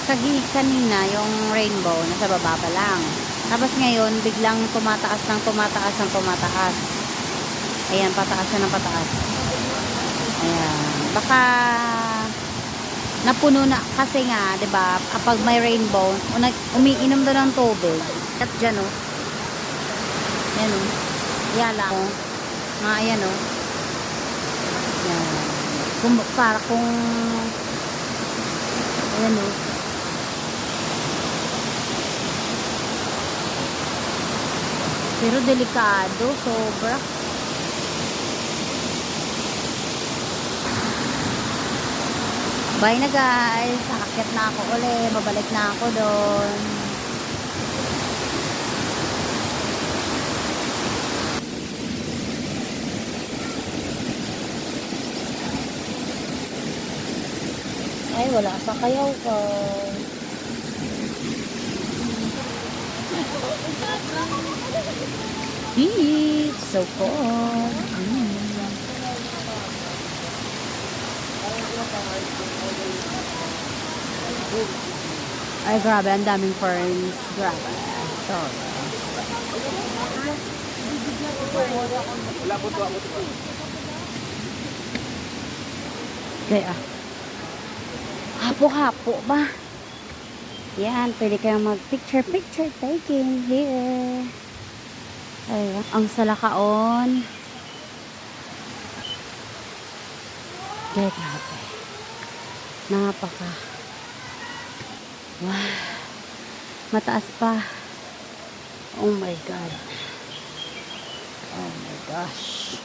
Kanina, yung rainbow, nasa baba pa lang. Tapos ngayon, biglang tumataas ng tumataas ng tumataas. Ayan, pataas na ng pataas. Ayan. Baka napuno na kasi nga, 'di ba? Kapag may rainbow, umiinom daw ng tubig. At diyan oh. Ayan oh. Yala oh. Nga ayan oh. Ayan. Para kung ayan oh. Pero delikado, sobra. Bye na guys. Aakyat na ako ulit. Babalik na ako doon. Ay, wala sa kayaw ko. It's so cold. Ay, grabe. Ang daming ferns. Grabe. Sorry. Kaya, hapo-hapo ba? Yan, pwede kayong mag-picture taking here. Ay, ang salakaon. Kaya, grabe. Napaka. Wow. Mataas pa. Oh my God. Oh my gosh.